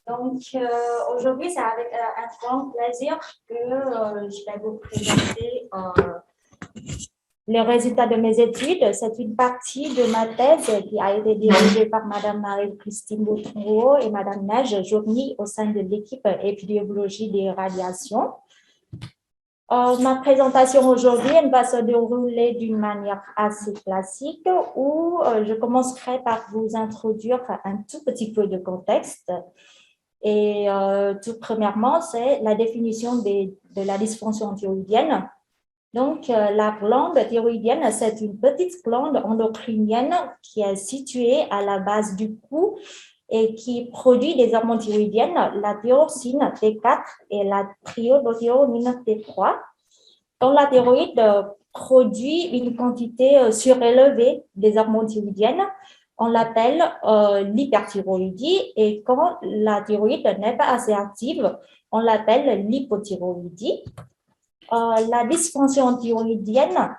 Aujourd'hui, c'est avec un grand plaisir que je vais vous présenter les résultats de mes études. C'est une partie de ma thèse qui a été dirigée par Madame Marie-Christine Boutrouau et Madame Neige Journy au sein de l'équipe épidémiologie des radiations. Ma présentation aujourd'hui, elle va se dérouler d'une manière assez classique où je commencerai par vous introduire un tout petit peu de contexte. Et tout premièrement, c'est la définition de la dysfonction thyroïdienne. Donc, la glande thyroïdienne, c'est une petite glande endocrinienne qui est située à la base du cou et qui produit des hormones thyroïdiennes, la thyroxine T4 et la triiodothyronine T3. Quand la thyroïde produit une quantité surélevée des hormones thyroïdiennes, on l'appelle l'hyperthyroïdie, et quand la thyroïde n'est pas assez active, on l'appelle l'hypothyroïdie. La dysfonction thyroïdienne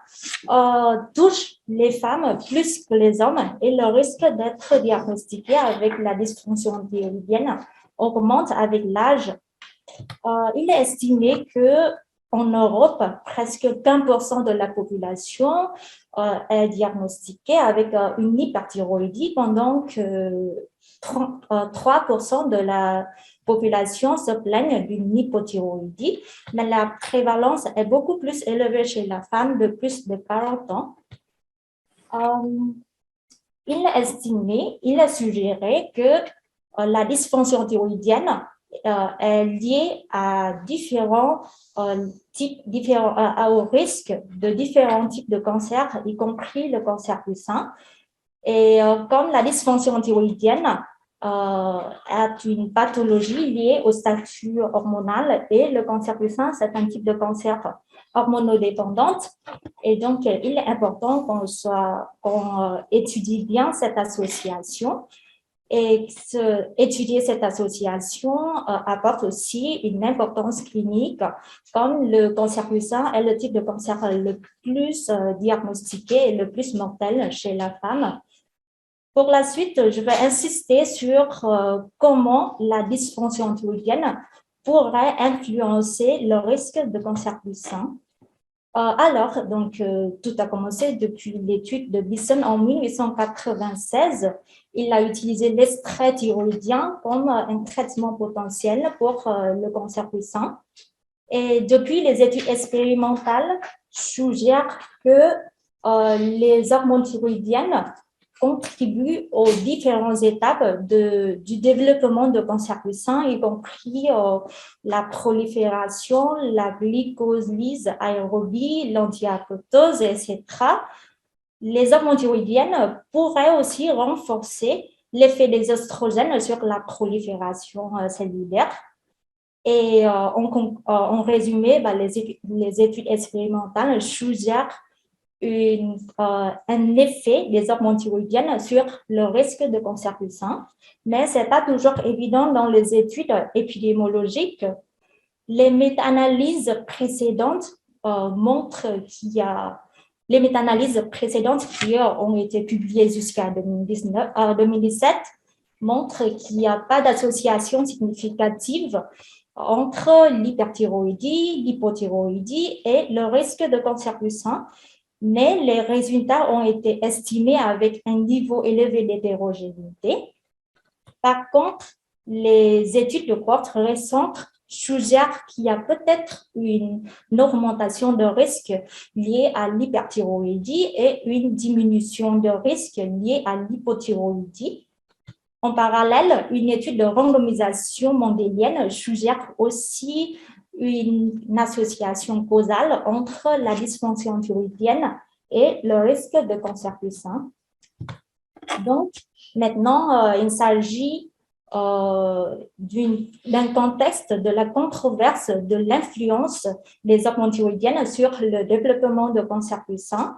touche les femmes plus que les hommes et le risque d'être diagnostiqué avec la dysfonction thyroïdienne augmente avec l'âge. Il est estimé que en Europe, presque 20% de la population est diagnostiquée avec une hyperthyroïdie, pendant que 3% de la population se plaignent d'une hypothyroïdie, mais la prévalence est beaucoup plus élevée chez la femme de plus de 40 ans. Il est suggéré que la dysfonction thyroïdienne est liée à au risque de différents types de cancers, y compris le cancer du sein. Et comme la dysfonction thyroïdienne est une pathologie liée au statut hormonal, et le cancer du sein, c'est un type de cancer hormonodépendant. Et donc, il est important qu'on étudie bien cette association. Et étudier cette association apporte aussi une importance clinique, comme le cancer du sein est le type de cancer le plus diagnostiqué et le plus mortel chez la femme. Pour la suite, je vais insister sur comment la dysfonction thyroïdienne pourrait influencer le risque de cancer du sein. Tout a commencé depuis l'étude de Bisson en 1896. Il a utilisé l'extrait thyroïdien comme un traitement potentiel pour le cancer du sein. Et depuis, les études expérimentales suggèrent que les hormones thyroïdiennes contribuent aux différentes étapes du développement de cancer du sein, y compris la prolifération, la glycolyse aérobie, l'antiapoptose, etc. Les hormones thyroïdiennes pourraient aussi renforcer l'effet des oestrogènes sur la prolifération cellulaire. Et en résumé, les études expérimentales suggèrent un effet des hormones thyroïdiennes sur le risque de cancer du sein, mais ce n'est pas toujours évident dans les études épidémiologiques. Les méta-analyses précédentes les méta-analyses précédentes qui ont été publiées jusqu'à 2017 montrent qu'il n'y a pas d'association significative entre l'hyperthyroïdie, l'hypothyroïdie et le risque de cancer du sein, mais les résultats ont été estimés avec un niveau élevé d'hétérogénéité. Par contre, les études de cohorte récentes suggèrent qu'il y a peut-être une augmentation de risque liée à l'hyperthyroïdie et une diminution de risque liée à l'hypothyroïdie. En parallèle, une étude de randomisation mendélienne suggère aussi une association causale entre la dysfonction thyroïdienne et le risque de cancer du sein. Donc, maintenant, il s'agit d'un contexte de la controverse de l'influence des hormones thyroïdiennes sur le développement de cancer du sein.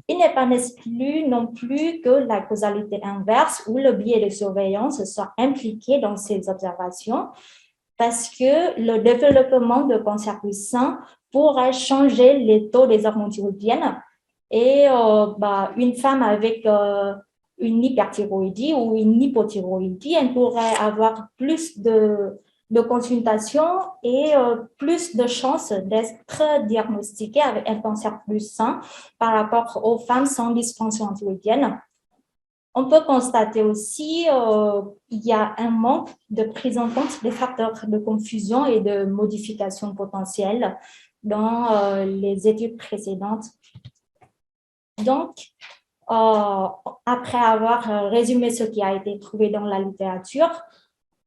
Il n'est pas exclu non plus que la causalité inverse ou le biais de surveillance soit impliqué dans ces observations, parce que le développement de cancer du sein pourrait changer les taux des hormones thyroïdiennes, et une femme avec une hyperthyroïdie ou une hypothyroïdie, elle pourrait avoir plus de consultations et plus de chances d'être diagnostiquée avec un cancer plus sain par rapport aux femmes sans dysfonction thyroïdienne. On peut constater aussi qu'il y a un manque de prise en compte des facteurs de confusion et de modification potentielle dans les études précédentes. Donc, après avoir résumé ce qui a été trouvé dans la littérature,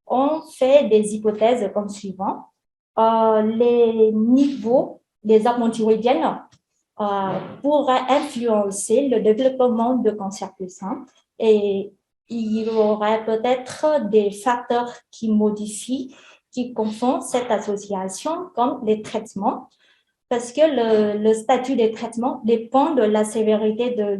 on fait des hypothèses comme suivant. Les niveaux des hormones thyroïdiennes pourraient influencer le développement de cancer du sein et il y aurait peut-être des facteurs qui modifient, qui confondent cette association comme les traitements parce que le statut des traitements dépend de la sévérité de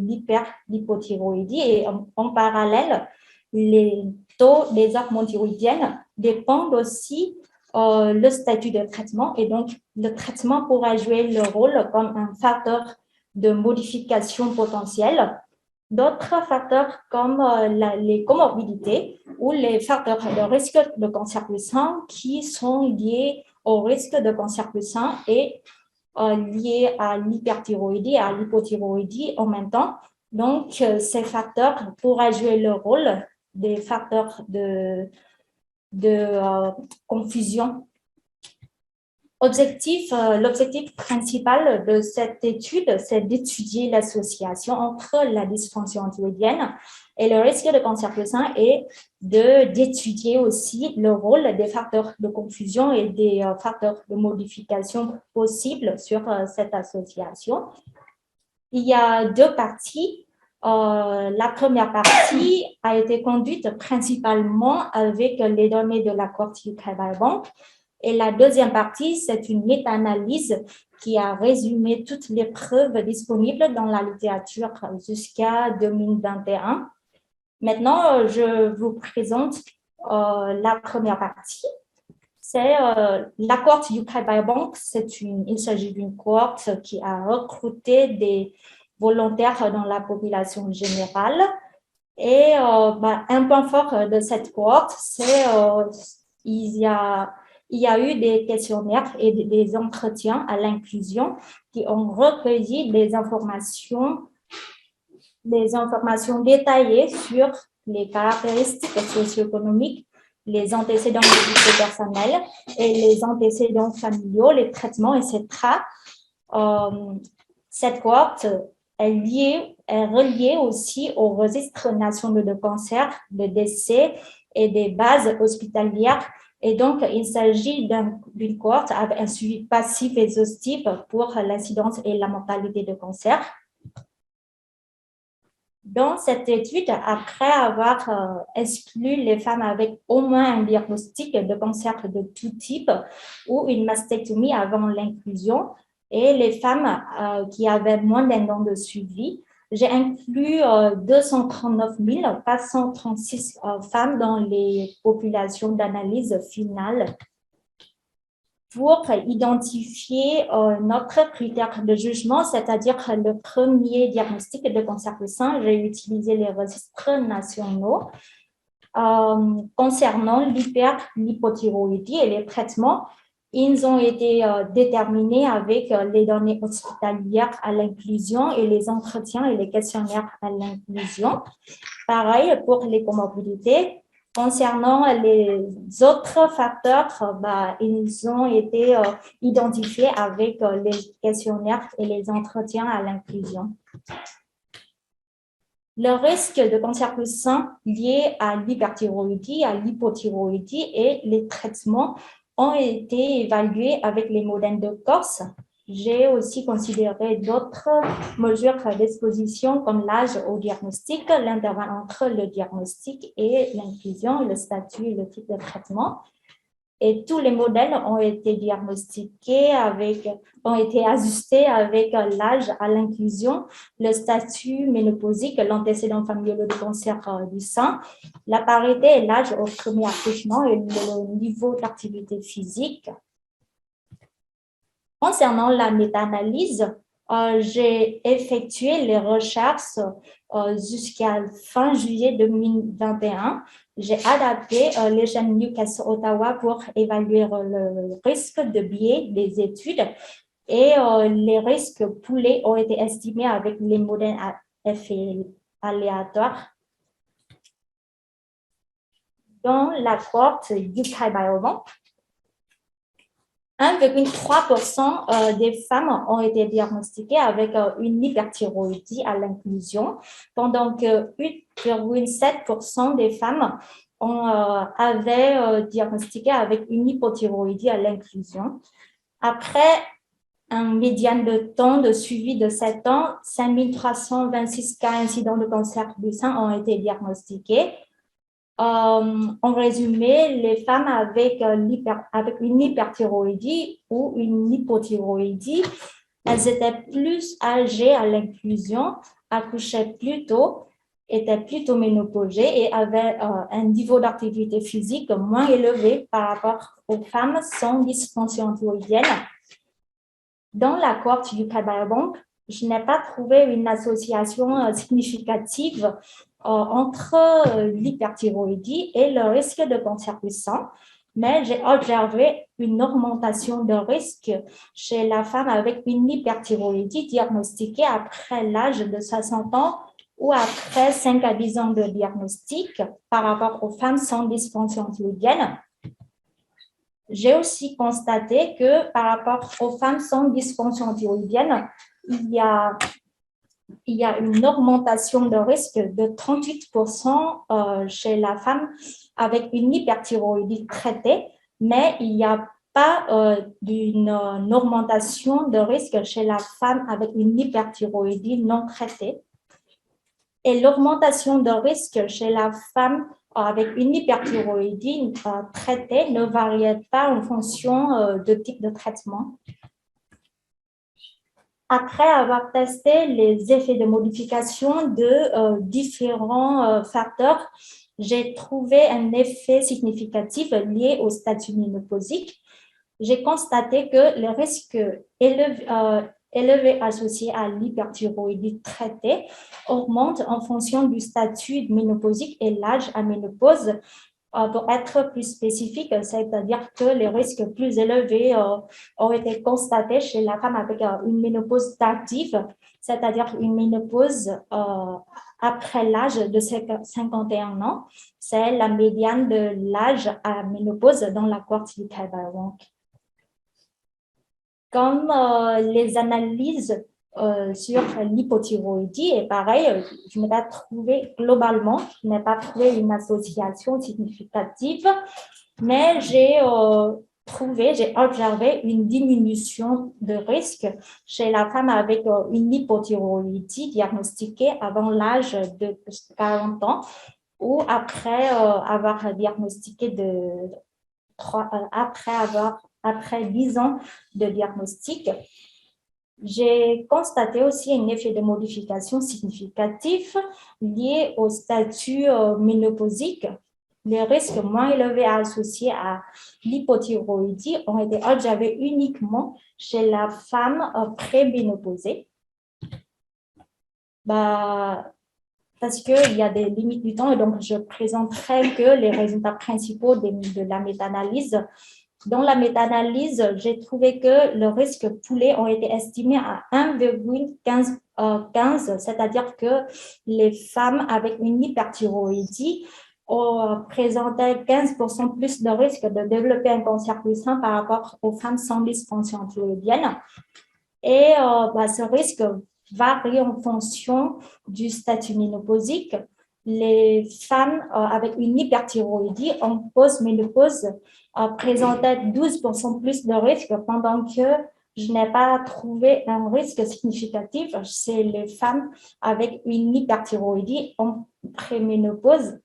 l'hypothyroïdie et en parallèle, les taux des hormones thyroïdiennes dépendent aussi le statut de traitement et donc le traitement pourra jouer le rôle comme un facteur de modification potentielle. D'autres facteurs comme les comorbidités ou les facteurs de risque de cancer du sein qui sont liés au risque de cancer du sein et liés à l'hyperthyroïdie et à l'hypothyroïdie en même temps. Donc, ces facteurs pourraient jouer le rôle des facteurs de confusion. L'objectif principal de cette étude, c'est d'étudier l'association entre la dysfonction thyroïdienne et le risque de cancer du sein et d'étudier aussi le rôle des facteurs de confusion et des facteurs de modification possibles sur cette association. Il y a deux parties. La première partie a été conduite principalement avec les données de la cohorte UK Biobank. Et la deuxième partie, c'est une méta-analyse qui a résumé toutes les preuves disponibles dans la littérature jusqu'à 2021. Maintenant, je vous présente la première partie. C'est la cohorte UK Biobank. Il s'agit d'une cohorte qui a recruté des volontaires dans la population générale. Et un point fort de cette cohorte, c'est il y a eu des questionnaires et des entretiens à l'inclusion qui ont recueilli des informations détaillées sur les caractéristiques socio-économiques, les antécédents médicaux personnels et les antécédents familiaux, les traitements, etc. Cette cohorte est reliée aussi au registre national de cancer, de décès et des bases hospitalières. Et donc, il s'agit d'une cohorte avec un suivi passif et exhaustif pour l'incidence et la mortalité de cancer. Dans cette étude, après avoir exclu les femmes avec au moins un diagnostic de cancer de tout type ou une mastectomie avant l'inclusion et les femmes qui avaient moins d'un an de suivi, j'ai inclus 239 436 femmes dans les populations d'analyse finale pour identifier notre critère de jugement, c'est-à-dire le premier diagnostic de cancer du sein. J'ai utilisé les registres nationaux concernant l'hypothyroïdie et les traitements. Ils ont été déterminés avec les données hospitalières à l'inclusion et les entretiens et les questionnaires à l'inclusion. Pareil pour les comorbidités. Concernant les autres facteurs, ils ont été identifiés avec les questionnaires et les entretiens à l'inclusion. Le risque de cancer du sein lié à l'hyperthyroïdie, à l'hypothyroïdie et les traitements ont été évalués avec les modèles de Corse. J'ai aussi considéré d'autres mesures d'exposition comme l'âge au diagnostic, l'intervalle entre le diagnostic et l'inclusion, le statut et le type de traitement. Et tous les modèles ont été diagnostiqués ont été ajustés avec l'âge à l'inclusion, le statut ménopausique, l'antécédent familial de cancer du sein, la parité et l'âge au premier accouchement et le niveau d'activité physique. Concernant la méta-analyse, j'ai effectué les recherches jusqu'à fin juillet 2021. J'ai adapté les chaînes Newcastle Ottawa pour évaluer le risque de biais des études et les risques poolés ont été estimés avec les modèles à effet aléatoire. Dans la cohorte UK Biobank, 1,3% des femmes ont été diagnostiquées avec une hyperthyroïdie à l'inclusion, pendant que 8,7% des femmes avaient diagnostiqué avec une hypothyroïdie à l'inclusion. Après un médiane de temps de suivi de 7 ans, 5326 cas incidents de cancer du sein ont été diagnostiqués. En résumé, les femmes avec une hyperthyroïdie ou une hypothyroïdie, elles étaient plus âgées à l'inclusion, accouchaient plus tôt, étaient plutôt ménopausées et avaient un niveau d'activité physique moins élevé par rapport aux femmes sans dysfonction thyroïdienne. Dans la cohorte UK Biobank, je n'ai pas trouvé une association significative entre l'hyperthyroïdie et le risque de cancer du sein, mais j'ai observé une augmentation de risque chez la femme avec une hyperthyroïdie diagnostiquée après l'âge de 60 ans ou après 5 à 10 ans de diagnostic par rapport aux femmes sans dysfonction thyroïdienne. J'ai aussi constaté que par rapport aux femmes sans dysfonction thyroïdienne, il y a une augmentation de risque de 38% chez la femme avec une hyperthyroïdie traitée, mais il n'y a pas d'une augmentation de risque chez la femme avec une hyperthyroïdie non traitée. Et l'augmentation de risque chez la femme avec une hyperthyroïdie traitée ne variait pas en fonction de type de traitement. Après avoir testé les effets de modification de différents facteurs, j'ai trouvé un effet significatif lié au statut ménopausique. J'ai constaté que le risque élevé associé à l'hyperthyroïdie traitée augmente en fonction du statut ménopausique et l'âge à ménopause. Pour être plus spécifique, c'est-à-dire que les risques plus élevés ont été constatés chez la femme avec une ménopause tardive, c'est-à-dire une ménopause après l'âge de 51 ans. C'est la médiane de l'âge à ménopause dans la cohorte UK Biobank. Comme les analyses sur l'hypothyroïdie, et pareil, je n'ai pas trouvé globalement, je n'ai pas trouvé une association significative, mais j'ai observé une diminution de risque chez la femme avec une hypothyroïdie diagnostiquée avant l'âge de 40 ans ou après avoir diagnostiqué après 10 ans de diagnostic. J'ai constaté aussi un effet de modification significatif lié au statut ménopausique. Les risques moins élevés associés à l'hypothyroïdie ont été observés uniquement chez la femme préménopausée. Parce qu'il y a des limites du temps, et donc je présenterai que les résultats principaux de la méta-analyse. Dans la méta-analyse, j'ai trouvé que le risque poolé ont été estimés à 1,15, c'est-à-dire que les femmes avec une hyperthyroïdie présentaient 15% plus de risque de développer un cancer du sein par rapport aux femmes sans dysfonction thyroïdienne. Et ce risque varie en fonction du statut ménopausique. Les femmes avec une hyperthyroïdie en post-ménopause présentaient 12% plus de risque, pendant que je n'ai pas trouvé un risque significatif chez les femmes avec une hyperthyroïdie en préménopause.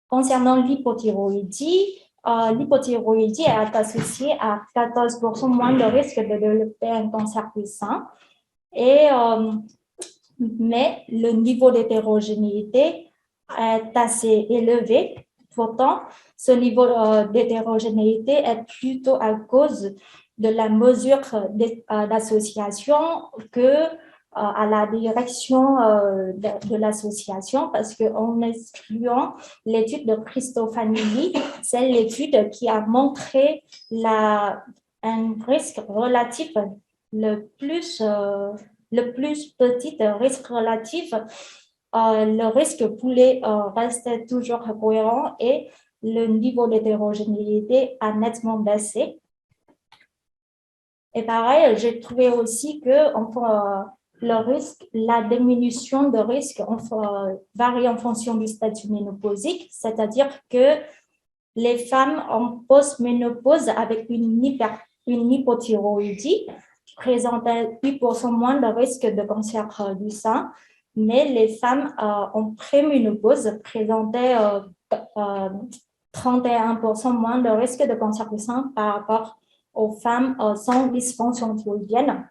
Concernant l'hypothyroïdie, l'hypothyroïdie est associée à 14% moins de risque de développer un cancer du sein. Mais le niveau d'hétérogénéité est assez élevé. Pourtant, ce niveau d'hétérogénéité est plutôt à cause de la mesure d'association que à la direction de l'association, parce qu'en excluant l'étude de Cristofanilli, c'est l'étude qui a montré un risque relatif le plus petit risque relatif, le risque pouvait rester toujours cohérent et le niveau d'hétérogénéité a nettement baissé. Et pareil, j'ai trouvé aussi que le risque, la diminution de risque varie en fonction du statut ménopausique, c'est-à-dire que les femmes en post-ménopause avec une hypothyroïdie présentaient 8% moins de risque de cancer du sein, mais les femmes en préménopause présentaient 31% moins de risque de cancer du sein par rapport aux femmes sans dysfonction thyroïdienne.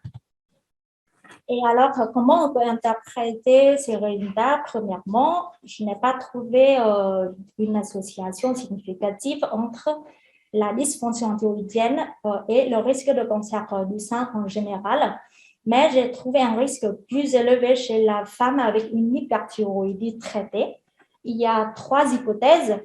Et alors, comment on peut interpréter ces résultats? Premièrement, je n'ai pas trouvé une association significative entre la dysfonction thyroïdienne et le risque de cancer du sein en général, mais j'ai trouvé un risque plus élevé chez la femme avec une hyperthyroïdie traitée. Il y a 3 hypothèses.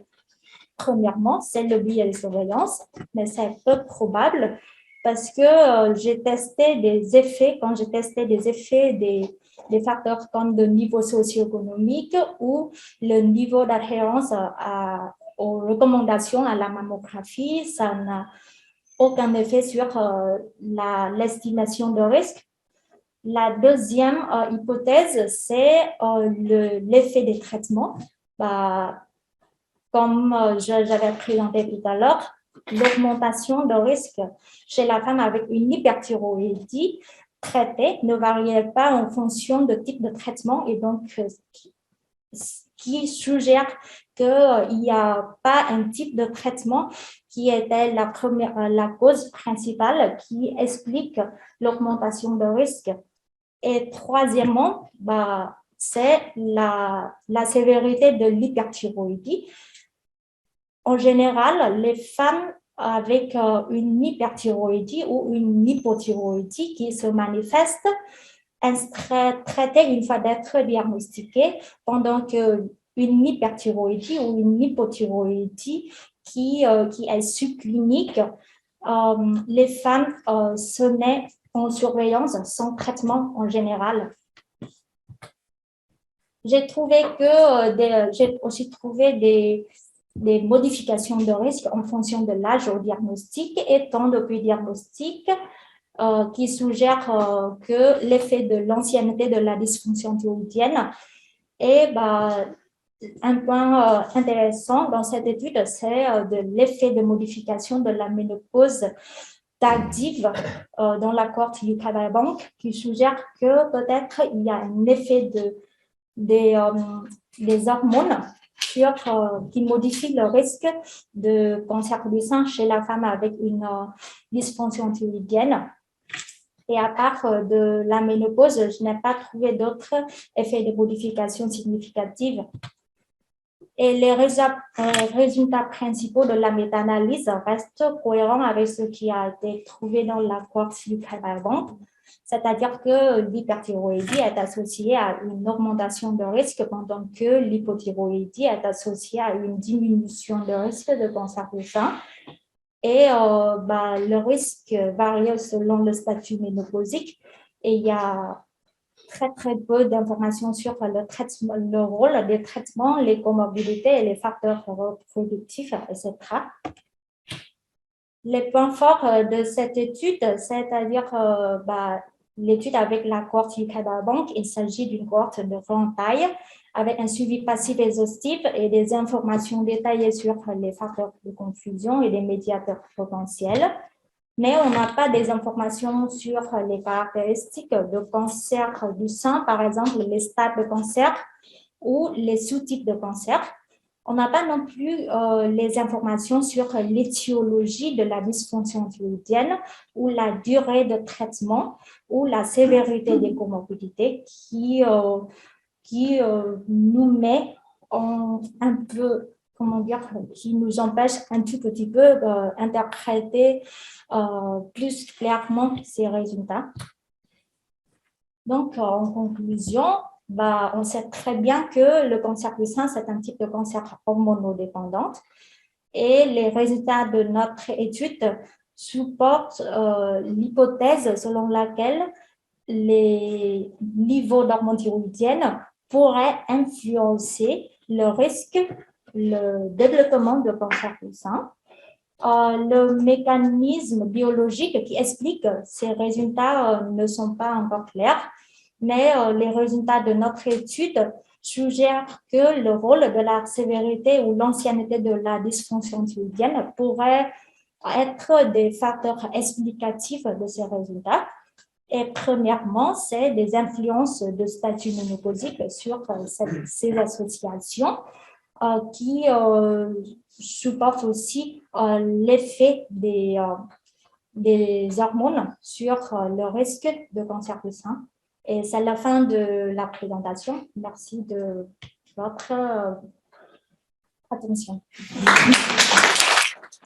Premièrement, c'est le biais de surveillance, mais c'est peu probable parce que j'ai testé des effets, quand j'ai testé des effets des facteurs comme le niveau socio-économique ou le niveau d'adhérence aux recommandations à la mammographie, ça n'a aucun effet sur l'estimation de risque. La deuxième hypothèse, c'est l'effet des traitements. Comme j'avais présenté tout à l'heure, l'augmentation de risque chez la femme avec une hyperthyroïdie traitée ne variait pas en fonction de type de traitement et donc qui suggère qu'il n'y a pas un type de traitement qui était la cause principale qui explique l'augmentation de risque. Et troisièmement, c'est la sévérité de l'hyperthyroïdie. En général, les femmes avec une hyperthyroïdie ou une hypothyroïdie qui se manifeste seraient traitées une fois d'être diagnostiquées, pendant qu'une hyperthyroïdie ou une hypothyroïdie qui est subclinique, les femmes se mettent en surveillance sans traitement en général. J'ai aussi trouvé des modifications de risque en fonction de l'âge au diagnostic et temps depuis diagnostic qui suggèrent que l'effet de l'ancienneté de la dysfonction thyroïdienne est un point intéressant dans cette étude, c'est de l'effet de modification de la ménopause tardive dans la cohorte Yucata Bank qui suggère que peut-être il y a un effet des hormones qui modifient le risque de cancer du sein chez la femme avec une dysfonction thyroïdienne. Et à part de la ménopause, je n'ai pas trouvé d'autres effets de modification significatifs. Et les résultats principaux de la méta-analyse restent cohérents avec ce qui a été trouvé dans la cohorte Yucata Bank. C'est-à-dire que l'hyperthyroïdie est associée à une augmentation de risque pendant que l'hypothyroïdie est associée à une diminution de risque de cancer du sein. Et le risque varie selon le statut ménopausique et il y a très peu d'informations sur le rôle des traitements, les comorbidités et les facteurs reproductifs, etc. Les points forts de cette étude, c'est-à-dire l'étude avec la cohorte Yucata Bank, il s'agit d'une cohorte de grande taille avec un suivi passif exhaustif et des informations détaillées sur les facteurs de confusion et les médiateurs potentiels. Mais on n'a pas des informations sur les caractéristiques de cancer du sein, par exemple les stades de cancer ou les sous-types de cancer. On n'a pas non plus les informations sur l'étiologie de la dysfonction thyroïdienne ou la durée de traitement ou la sévérité des comorbidités qui nous met un peu comment dire, qui nous empêche un tout petit peu d'interpréter plus clairement ces résultats. Donc, en conclusion, on sait très bien que le cancer du sein, c'est un type de cancer hormonodépendant et les résultats de notre étude supportent l'hypothèse selon laquelle les niveaux d'hormones thyroïdiennes pourraient influencer le risque, le développement de cancer du sein. Le mécanisme biologique qui explique ces résultats ne sont pas encore clairs, mais les résultats de notre étude suggèrent que le rôle de la sévérité ou l'ancienneté de la dysfonction thyroïdienne pourrait être des facteurs explicatifs de ces résultats. Et premièrement, c'est des influences de statut ménopausique sur ces associations qui supportent aussi l'effet des hormones sur le risque de cancer du sein. Et c'est la fin de la présentation. Merci de votre attention.